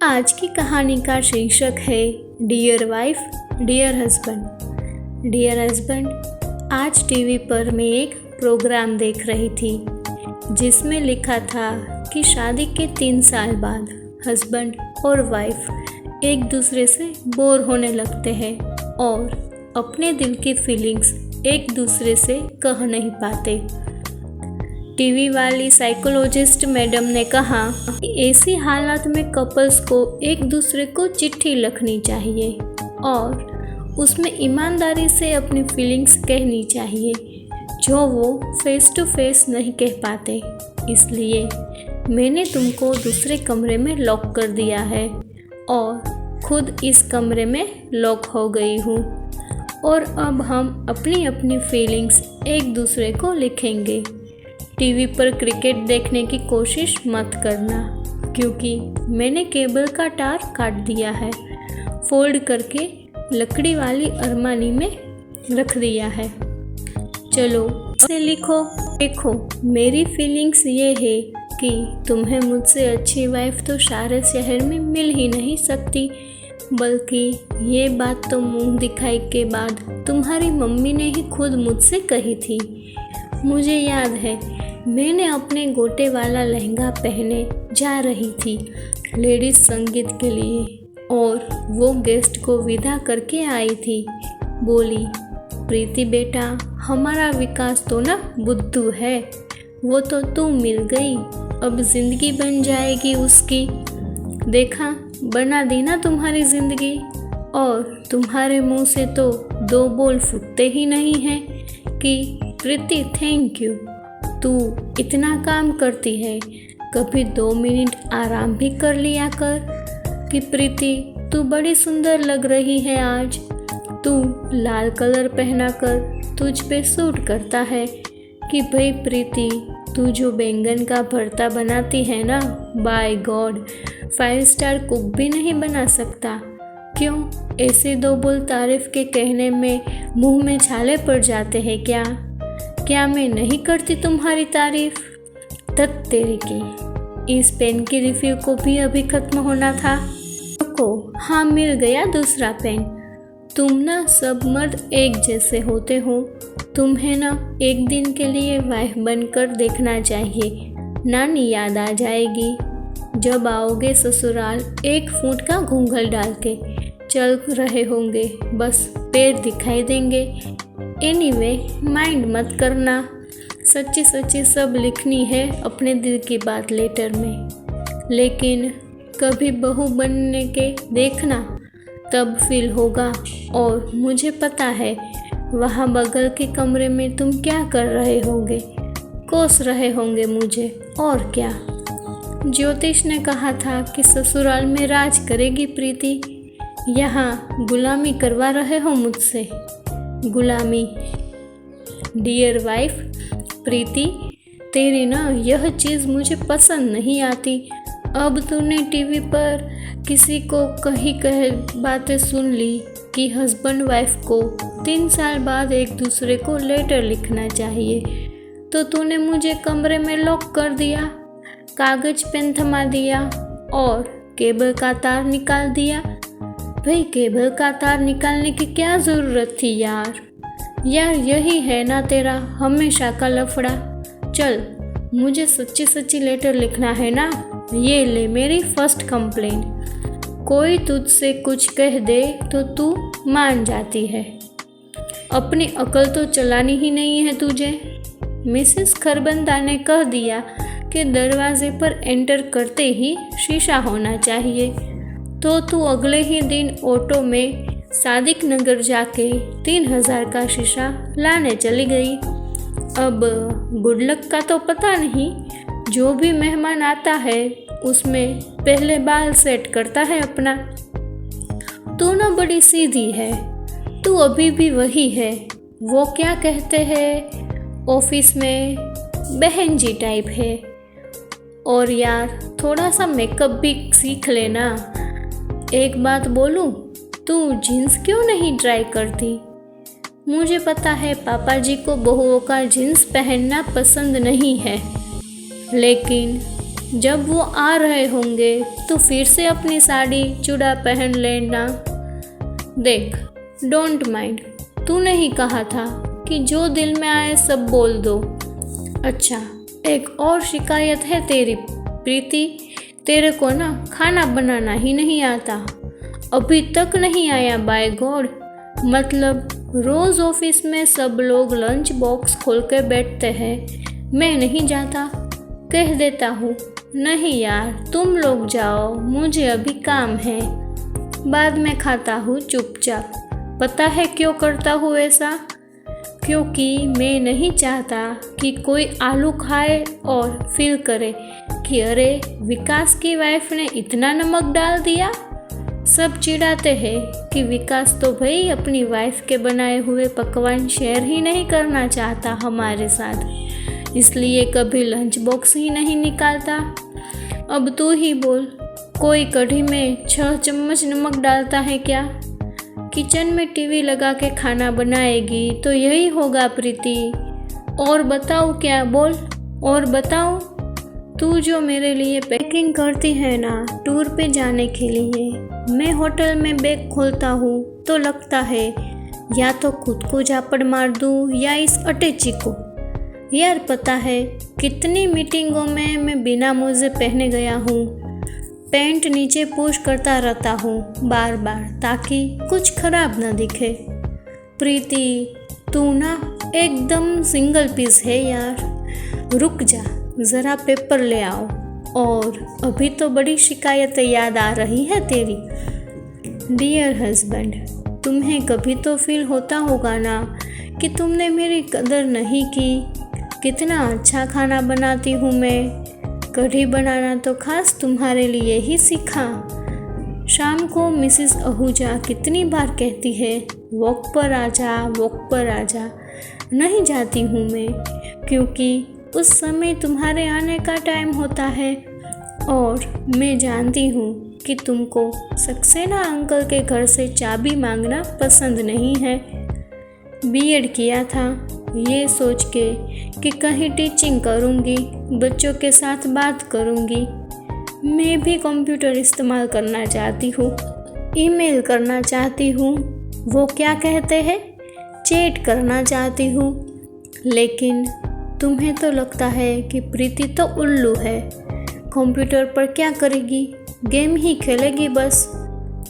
आज की कहानी का शीर्षक है dear wife dear husband. Dear husband, आज टीवी पर मैं एक प्रोग्राम देख रही थी जिसमें लिखा था कि शादी के 3 साल बाद हस्बैंड और वाइफ एक दूसरे से बोर होने लगते हैं और अपने दिल की फीलिंग्स एक दूसरे से कह नहीं पाते। टीवी वाली साइकोलॉजिस्ट मैडम ने कहा कि ऐसी हालात में कपल्स को एक दूसरे को चिट्ठी लिखनी चाहिए और उसमें ईमानदारी से अपनी फीलिंग्स कहनी चाहिए जो वो फेस टू फेस नहीं कह पाते। इसलिए मैंने तुमको दूसरे कमरे में लॉक कर दिया है और खुद इस कमरे में लॉक हो गई हूँ और अब हम अपनी अपनी फीलिंग्स एक दूसरे को लिखेंगे। टीवी पर क्रिकेट देखने की कोशिश मत करना क्योंकि मैंने केबल का तार काट दिया है, फोल्ड करके लकड़ी वाली अलमारी में रख दिया है। चलो इसे लिखो। देखो, मेरी फीलिंग्स ये है कि तुम्हें मुझसे अच्छी वाइफ तो सारे शहर में मिल ही नहीं सकती, बल्कि ये बात तो मुंह दिखाई के बाद तुम्हारी मम्मी ने ही खुद मुझसे कही थी। मुझे याद है मैंने अपने गोटे वाला लहंगा पहने जा रही थी लेडीज संगीत के लिए और वो गेस्ट को विदा करके आई थी। बोली, प्रीति बेटा, हमारा विकास तो ना बुद्धू है, वो तो तू मिल गई, अब जिंदगी बन जाएगी उसकी। देखा, बना दी ना तुम्हारी जिंदगी और तुम्हारे मुंह से तो 2 बोल फूटते ही नहीं हैं कि प्रीति थैंक यू, तू इतना काम करती है, कभी 2 मिनट आराम भी कर लिया कर। कि प्रीति तू बड़ी सुंदर लग रही है आज, तू लाल कलर पहना कर तुझ पे सूट करता है। कि भाई प्रीति, तू जो बैंगन का भरता बनाती है ना, बाय गॉड 5 स्टार कुक भी नहीं बना सकता। क्यों ऐसे 2 बोल तारीफ के कहने में मुंह में छाले पड़ जाते हैं क्या मैं नहीं करती तुम्हारी तारीफ? तत तेरे की, इस पेन की रिव्यू को भी अभी खत्म होना था। को हाँ, मिल गया दूसरा पेन। तुम ना सब मर्द एक जैसे होते हो, तुम्हें ना एक दिन के लिए वाइफ बनकर देखना चाहिए। नानी याद आ जाएगी जब आओगे ससुराल, 1 फुट का घूंघट डाल के चल रहे होंगे, बस पैर दिखाई देंगे। एनीवे, माइंड मत करना, सच्ची सच्ची सब लिखनी है अपने दिल की बात लेटर में। लेकिन कभी बहू बनने के देखना, तब फील होगा। और मुझे पता है वहाँ बगल के कमरे में तुम क्या कर रहे होंगे, कोस रहे होंगे मुझे, और क्या। ज्योतिष ने कहा था कि ससुराल में राज करेगी प्रीति, यहाँ गुलामी करवा रहे हो मुझसे। गुलामी। डियर वाइफ प्रीति, तेरी ना यह चीज़ मुझे पसंद नहीं आती। अब तूने टीवी पर किसी को कही बातें सुन ली कि हस्बैंड वाइफ को 3 साल बाद एक दूसरे को लेटर लिखना चाहिए, तो तूने मुझे कमरे में लॉक कर दिया, कागज पेन थमा दिया और केबल का तार निकाल दिया। भाई, केबल का तार निकालने की क्या ज़रूरत थी यार यही है ना तेरा हमेशा का लफड़ा। चल, मुझे सच्ची सच्ची लेटर लिखना है ना, ये ले मेरी फर्स्ट कंप्लेन। कोई तुझसे कुछ कह दे तो तू मान जाती है, अपनी अकल तो चलानी ही नहीं है तुझे। मिसेस खरबंदा ने कह दिया कि दरवाजे पर एंटर करते ही शीशा होना चाहिए, तो तू अगले ही दिन ऑटो में सादिक नगर जाके 3000 का शीशा लाने चली गई। अब गुड लक का तो पता नहीं, जो भी मेहमान आता है उसमें पहले बाल सेट करता है अपना। तू ना बड़ी सीधी है, तू अभी भी वही है, वो क्या कहते हैं ऑफिस में, बहन जी टाइप है। और यार थोड़ा सा मेकअप भी सीख लेना। एक बात बोलूं, तू जीन्स क्यों नहीं ट्राई करती? मुझे पता है पापा जी को बहुओं का जीन्स पहनना पसंद नहीं है, लेकिन जब वो आ रहे होंगे तो फिर से अपनी साड़ी चूड़ा पहन लेना। देख, डोंट माइंड, तूने ही कहा था कि जो दिल में आए सब बोल दो। अच्छा, एक और शिकायत है तेरी प्रीति, तेरे को ना खाना बनाना ही नहीं आता। अभी तक नहीं आया बाय गॉड। मतलब रोज़ ऑफिस में सब लोग लंच बॉक्स खोल के बैठते हैं, मैं नहीं जाता। कह देता हूँ नहीं यार तुम लोग जाओ, मुझे अभी काम है, बाद में खाता हूँ चुपचाप। पता है क्यों करता हूँ ऐसा? क्योंकि मैं नहीं चाहता कि कोई आलू खाए और फील करे कि अरे विकास की वाइफ ने इतना नमक डाल दिया। सब चिढ़ाते हैं कि विकास तो भाई अपनी वाइफ के बनाए हुए पकवान शेयर ही नहीं करना चाहता हमारे साथ, इसलिए कभी लंच बॉक्स ही नहीं निकालता। अब तू ही बोल, कोई कढ़ी में 6 चम्मच नमक डालता है क्या? किचन में टीवी लगा के खाना बनाएगी तो यही होगा प्रीति। और बताओ क्या, बोल और बताओ। तू जो मेरे लिए पैकिंग करती है ना टूर पे जाने के लिए, मैं होटल में बैग खोलता हूँ तो लगता है या तो खुद को झापड़ मार दूँ या इस अटैची को। यार पता है कितनी मीटिंगों में मैं बिना मोजे पहने गया हूँ, पैंट नीचे पुश करता रहता हूँ बार बार ताकि कुछ खराब ना दिखे। प्रीति तू ना एकदम सिंगल पीस है यार। रुक जा, ज़रा पेपर ले आओ। और अभी तो बड़ी शिकायतें याद आ रही है तेरी। डियर हस्बैंड, तुम्हें कभी तो फील होता होगा ना कि तुमने मेरी कदर नहीं की। कितना अच्छा खाना बनाती हूँ मैं, कढ़ी बनाना तो खास तुम्हारे लिए ही सीखा। शाम को मिसेस आहूजा कितनी बार कहती है वॉक पर आ जा, वॉक पर आ जा। नहीं जाती हूँ मैं, क्योंकि उस समय तुम्हारे आने का टाइम होता है और मैं जानती हूँ कि तुमको सक्सेना अंकल के घर से चाबी मांगना पसंद नहीं है। बीएड किया था ये सोच के कि कहीं टीचिंग करूँगी, बच्चों के साथ बात करूँगी। मैं भी कंप्यूटर इस्तेमाल करना चाहती हूँ, ईमेल करना चाहती हूँ, वो क्या कहते हैं चैट करना चाहती हूँ। लेकिन तुम्हें तो लगता है कि प्रीति तो उल्लू है, कंप्यूटर पर क्या करेगी, गेम ही खेलेगी बस।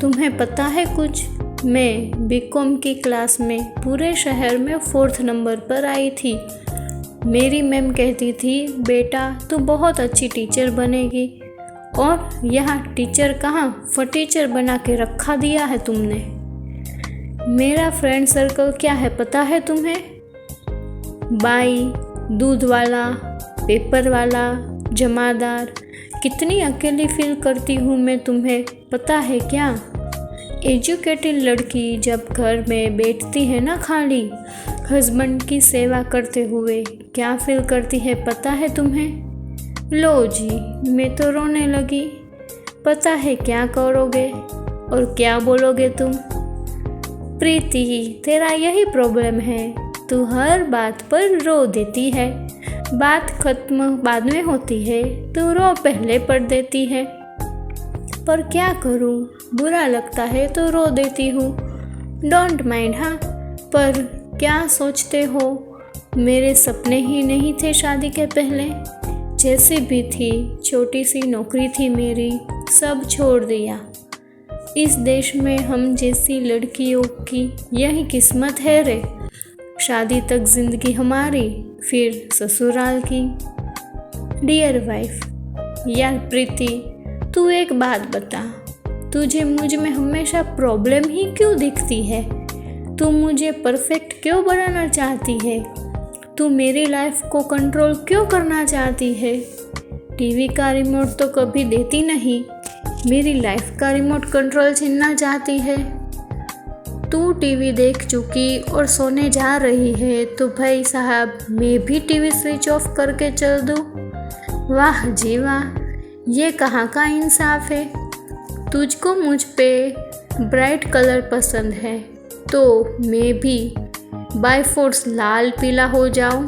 तुम्हें पता है कुछ, मैं बीकॉम की क्लास में पूरे शहर में 4th नंबर पर आई थी। मेरी मैम कहती थी बेटा तू बहुत अच्छी टीचर बनेगी, और यहाँ टीचर कहाँ फटीचर बना के रखा दिया है तुमने। मेरा फ्रेंड सर्कल क्या है पता है तुम्हें? बाई, दूध वाला, पेपर वाला, जमादार। कितनी अकेली फील करती हूँ मैं, तुम्हें पता है क्या? एजुकेटेड लड़की जब घर में बैठती है ना खाली हस्बैंड की सेवा करते हुए, क्या फील करती है पता है तुम्हें? लो जी, मैं तो रोने लगी। पता है क्या करोगे और क्या बोलोगे तुम? प्रीति तेरा यही प्रॉब्लम है, तू हर बात पर रो देती है, बात खत्म बाद में होती है तो रो पहले पड़ देती है। पर क्या करूं, बुरा लगता है तो रो देती हूँ। डोंट माइंड हाँ। पर क्या सोचते हो, मेरे सपने ही नहीं थे शादी के पहले। जैसी भी थी, छोटी सी नौकरी थी मेरी, सब छोड़ दिया। इस देश में हम जैसी लड़कियों की यही किस्मत है रे। शादी तक जिंदगी हमारी, फिर ससुराल की। डियर वाइफ, यार प्रीति तू एक बात बता, तुझे मुझ में हमेशा प्रॉब्लम ही क्यों दिखती है? तू मुझे परफेक्ट क्यों बनाना चाहती है? तू मेरी लाइफ को कंट्रोल क्यों करना चाहती है? टीवी का रिमोट तो कभी देती नहीं, मेरी लाइफ का रिमोट कंट्रोल छीनना चाहती है। तू टीवी देख चुकी और सोने जा रही है तो भाई साहब मैं भी टीवी स्विच ऑफ करके चल दूँ? वाह जी वाह, ये कहाँ का इंसाफ है। तुझको मुझ पे ब्राइट कलर पसंद है तो मैं भी बाय फोर्स लाल पीला हो जाऊं?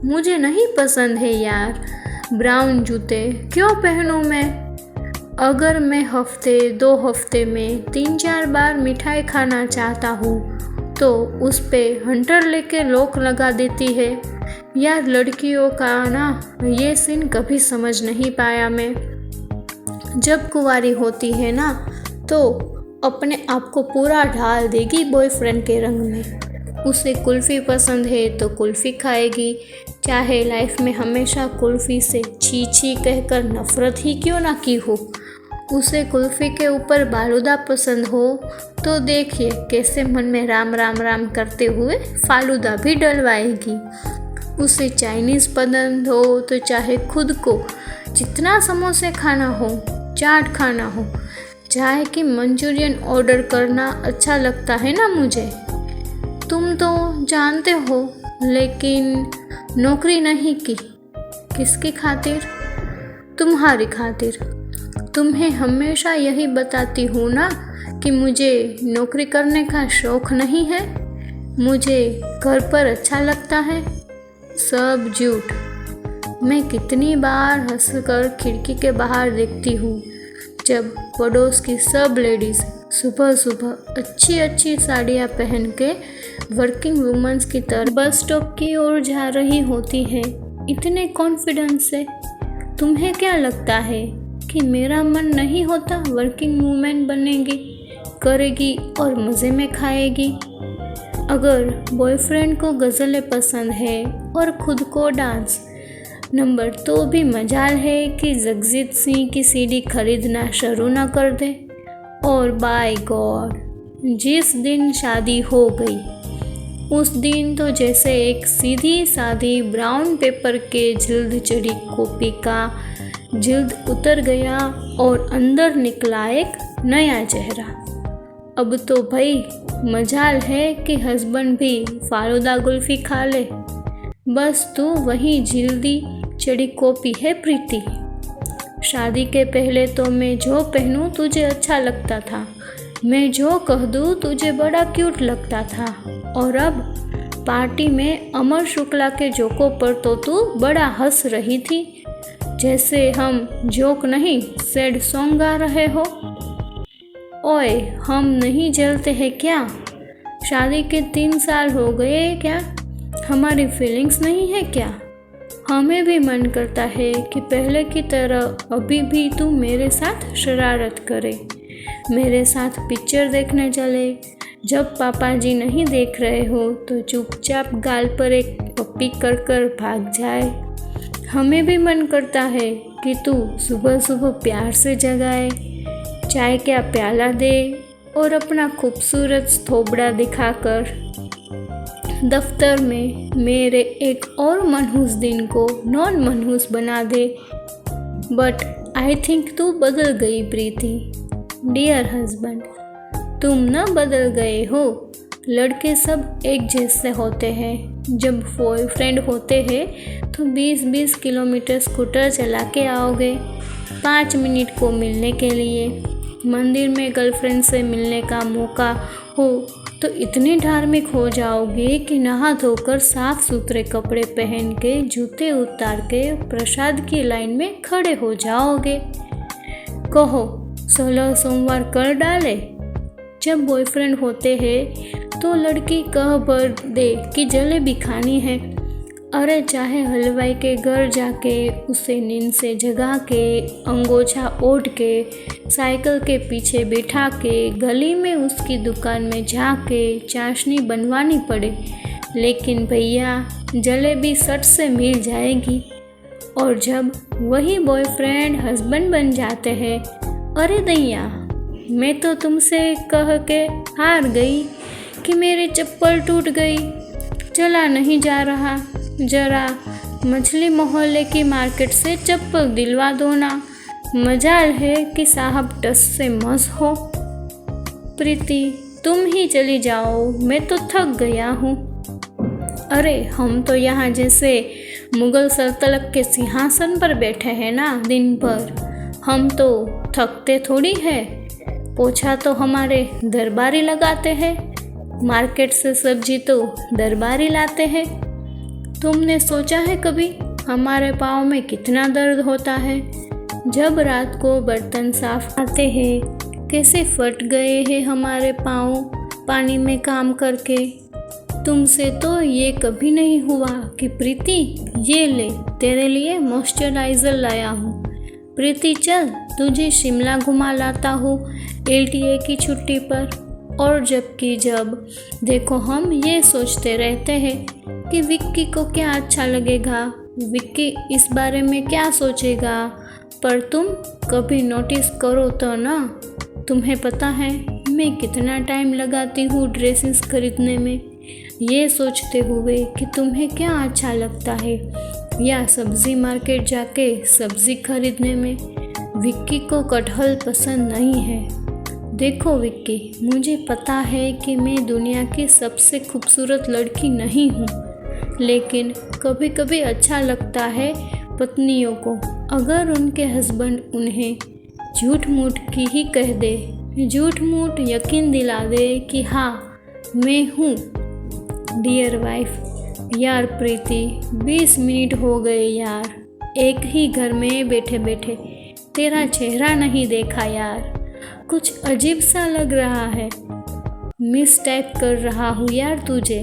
मुझे नहीं पसंद है यार, ब्राउन जूते क्यों पहनूं मैं? अगर मैं हफ्ते 2 हफ्ते में 3-4 बार मिठाई खाना चाहता हूँ तो उस पे हंटर लेके लॉक लगा देती है। यार लड़कियों का ना ये सीन कभी समझ नहीं पाया मैं। जब कुंवारी होती है ना तो अपने आप को पूरा ढाल देगी बॉयफ्रेंड के रंग में। उसे कुल्फ़ी पसंद है तो कुल्फ़ी खाएगी, चाहे लाइफ में हमेशा कुल्फ़ी से छी छी कहकर नफ़रत ही क्यों ना की हो। उसे कुल्फ़ी के ऊपर बालूदा पसंद हो तो देखिए कैसे मन में राम राम राम करते हुए फालूदा भी डलवाएगी। उसे चाइनीज़ पसंद हो तो चाहे खुद को जितना समोसे खाना हो, चाट खाना हो, चाहे कि मंचूरियन ऑर्डर करना अच्छा लगता है ना मुझे। तुम तो जानते हो, लेकिन नौकरी नहीं की। किसकी खातिर? तुम्हारी खातिर। तुम्हें हमेशा यही बताती हूँ ना कि मुझे नौकरी करने का शौक़ नहीं है, मुझे घर पर अच्छा लगता है। सब झूठ। मैं कितनी बार हंसकर खिड़की के बाहर देखती हूँ जब पड़ोस की सब लेडीज़ सुबह सुबह अच्छी अच्छी साड़ियाँ पहन के वर्किंग वुमेन्स की तरह बस स्टॉप की ओर जा रही होती है, इतने कॉन्फिडेंस से। तुम्हें क्या लगता है कि मेरा मन नहीं होता वर्किंग वुमेन बनेगी, करेगी और मज़े में खाएगी? अगर बॉयफ्रेंड को गज़लें पसंद है और खुद को डांस नंबर, तो भी मजाल है कि जगजीत सिंह की सीडी खरीदना शुरू ना कर दे। और बाय गॉड, जिस दिन शादी हो गई उस दिन तो जैसे एक सीधी सादी ब्राउन पेपर के जिल्द चढ़ी कॉपी का जिल्द उतर गया और अंदर निकला एक नया चेहरा। अब तो भाई मजाल है कि हस्बैंड भी फालूदा कुल्फ़ी खा ले, बस तू वही जिल्दी चढ़ी कॉपी है प्रीति। शादी के पहले तो मैं जो पहनूं तुझे अच्छा लगता था, मैं जो कह दूं तुझे बड़ा क्यूट लगता था, और अब पार्टी में अमर शुक्ला के जोकों पर तो तू बड़ा हंस रही थी, जैसे हम जोक नहीं सैड सॉन्ग गा रहे हो। ओए, हम नहीं जलते हैं क्या? शादी के 3 साल हो गए क्या? हमारी फीलिंग्स नहीं है क्या? हमें भी मन करता है कि पहले की तरह अभी भी तू मेरे साथ शरारत करे, मेरे साथ पिक्चर देखने चले, जब पापा जी नहीं देख रहे हो तो चुपचाप गाल पर एक पप्पी कर कर भाग जाए। हमें भी मन करता है कि तू सुबह सुबह प्यार से जगाए, चाय का प्याला दे और अपना खूबसूरत थोबड़ा दिखाकर दफ्तर में मेरे एक और मनहूस दिन को नॉन मनहूस बना दे। बट आई थिंक तू बदल गई प्रीति। डियर हस्बैंड, तुम न बदल गए हो। लड़के सब एक जैसे होते हैं। जब बॉयफ्रेंड होते हैं तो 20-20 किलोमीटर स्कूटर चला के आओगे 5 मिनट को मिलने के लिए। मंदिर में गर्लफ्रेंड से मिलने का मौका हो तो इतने धार्मिक हो जाओगे कि नहा धोकर साफ सुथरे कपड़े पहन के जूते उतार के प्रसाद की लाइन में खड़े हो जाओगे। कहो 16 सोमवार कर डाले। जब बॉयफ्रेंड होते हैं तो लड़की कह भर दे कि जलेबी खानी है। अरे चाहे हलवाई के घर जाके उसे नींद से जगा के अंगोछा ओढ़ के साइकिल के पीछे बिठा के गली में उसकी दुकान में जाके चाशनी बनवानी पड़े, लेकिन भैया जलेबी सट से मिल जाएगी। और जब वही बॉयफ्रेंड हस्बैंड बन जाते हैं, अरे दैया मैं तो तुमसे कह के हार गई कि मेरी चप्पल टूट गई, चला नहीं जा रहा, जरा मछली मोहल्ले की मार्केट से चप्पल दिलवा दो ना। मजाल है कि साहब टस से मस हो। प्रीति तुम ही चली जाओ, मैं तो थक गया हूँ। अरे हम तो यहाँ जैसे मुगल सल्तनत के सिंहासन पर बैठे हैं ना दिन भर, हम तो थकते थोड़ी है। पोछा तो हमारे दरबारी लगाते हैं, मार्केट से सब्जी तो दरबारी लाते हैं। तुमने सोचा है कभी हमारे पाँव में कितना दर्द होता है जब रात को बर्तन साफ आते हैं। कैसे फट गए हैं हमारे पाँव पानी में काम करके। तुमसे तो ये कभी नहीं हुआ कि प्रीति ये ले तेरे लिए मॉइस्चराइज़र लाया हूँ। प्रीति चल तुझे शिमला घुमा लाता हूँ LTA की छुट्टी पर। और जबकि जब देखो हम ये सोचते रहते हैं कि विक्की को क्या अच्छा लगेगा, विक्की इस बारे में क्या सोचेगा, पर तुम कभी नोटिस करो तो ना, तुम्हें पता है मैं कितना टाइम लगाती हूँ ड्रेसेस खरीदने में, ये सोचते हुए कि तुम्हें क्या अच्छा लगता है, या सब्ज़ी मार्केट जाके सब्ज़ी खरीदने में। विक्की को कटहल पसंद नहीं है। देखो विक्की, मुझे पता है कि मैं दुनिया की सबसे खूबसूरत लड़की नहीं हूँ, लेकिन कभी कभी अच्छा लगता है पत्नियों को अगर उनके हस्बैंड उन्हें झूठ मूठ की ही कह दे, झूठ मूठ यकीन दिला दे कि हाँ मैं हूँ डियर वाइफ। यार प्रीति 20 मिनट हो गए यार, एक ही घर में बैठे बैठे तेरा चेहरा नहीं देखा यार, कुछ अजीब सा लग रहा है। मिस टाइप कर रहा हूँ यार तुझे।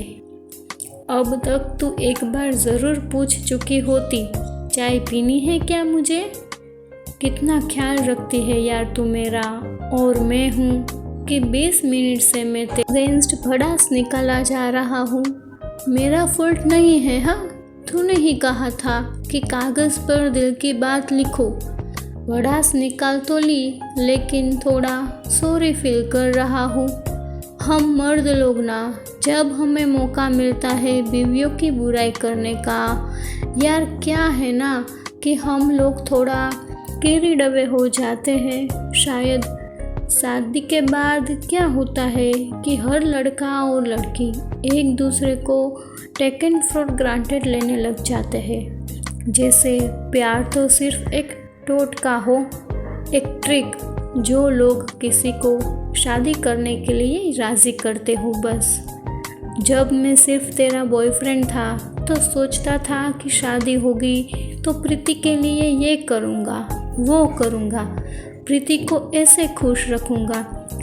अब तक तू एक बार ज़रूर पूछ चुकी होती चाय पीनी है क्या मुझे। कितना ख्याल रखती है यार तू मेरा। और मैं हूँ कि 20 मिनट से मैं तेरे अगेंस्ट भड़ास निकाला जा रहा हूँ। मेरा फॉल्ट नहीं है। हाँ, तूने ही कहा था कि कागज़ पर दिल की बात लिखो। भड़ास निकाल तो ली, लेकिन थोड़ा सॉरी फील कर रहा हूँ। हम मर्द लोग ना, जब हमें मौका मिलता है बीवियों की बुराई करने का, यार क्या है ना कि हम लोग थोड़ा कीड़ी डबे हो जाते हैं। शायद शादी के बाद क्या होता है कि हर लड़का और लड़की एक दूसरे को टेकन फॉर ग्रांटेड लेने लग जाते हैं, जैसे प्यार तो सिर्फ एक टोटका हो, एक ट्रिक जो लोग किसी को शादी करने के लिए राज़ी करते हो बस। जब मैं सिर्फ तेरा बॉयफ्रेंड था तो सोचता था कि शादी होगी तो प्रीति के लिए ये करूँगा वो करूँगा, प्रीति को ऐसे खुश रखूँगा,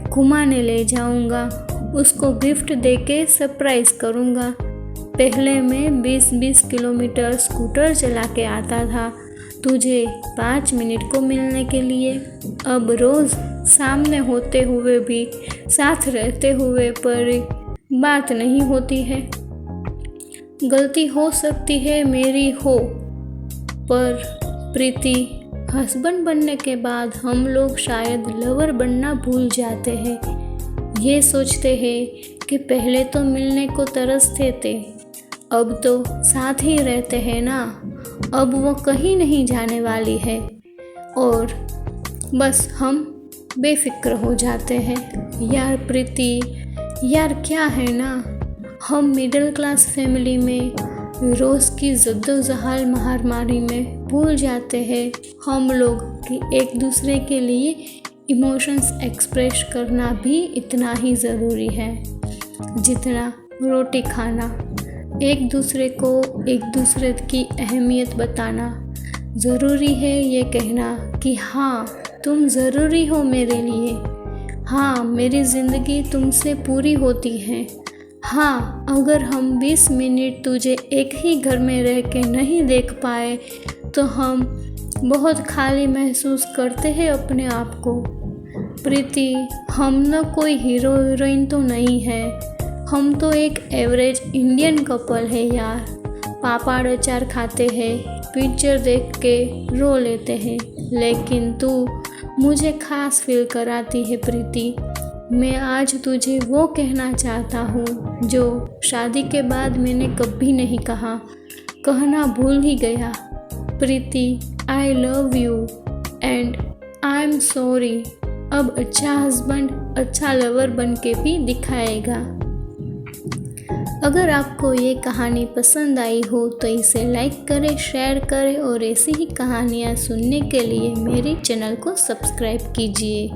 घुमाने ले जाऊँगा, उसको गिफ्ट देके सरप्राइज़ करूँगा। पहले मैं 20-20 किलोमीटर स्कूटर चला के आता था तुझे 5 मिनट को मिलने के लिए। अब रोज़ सामने होते हुए भी, साथ रहते हुए पर बात नहीं होती है। गलती हो सकती है मेरी हो, पर प्रीति हस्बैंड बनने के बाद हम लोग शायद लवर बनना भूल जाते हैं। ये सोचते हैं कि पहले तो मिलने को तरसते थे, अब तो साथ ही रहते हैं ना, अब वो कहीं नहीं जाने वाली है, और बस हम बेफिक्र हो जाते हैं। यार प्रीति, यार क्या है ना, हम मिडिल क्लास फैमिली में रोज़ की जद्दोजहद महामारी में भूल जाते हैं हम लोग कि एक दूसरे के लिए इमोशंस एक्सप्रेस करना भी इतना ही ज़रूरी है जितना रोटी खाना। एक दूसरे को एक दूसरे की अहमियत बताना ज़रूरी है, ये कहना कि हाँ तुम ज़रूरी हो मेरे लिए, हाँ मेरी ज़िंदगी तुमसे पूरी होती है। हाँ, अगर हम 20 मिनट तुझे एक ही घर में रह के नहीं देख पाए तो हम बहुत खाली महसूस करते हैं अपने आप को। प्रीति, हम न कोई हीरो हीरोइन तो नहीं है, हम तो एक एवरेज इंडियन कपल है यार। पापड़ अचार खाते हैं, पिक्चर देख के रो लेते हैं, लेकिन तू मुझे खास फील कराती है प्रीति। मैं आज तुझे वो कहना चाहता हूँ जो शादी के बाद मैंने कभी नहीं कहा, कहना भूल ही गया। Preeti, I love you and I am sorry. अब अच्छा हस्बैंड अच्छा लवर बन के भी दिखाएगा। अगर आपको ये कहानी पसंद आई हो तो इसे लाइक करें, शेयर करें और ऐसी ही कहानियाँ सुनने के लिए मेरे चैनल को सब्सक्राइब कीजिए।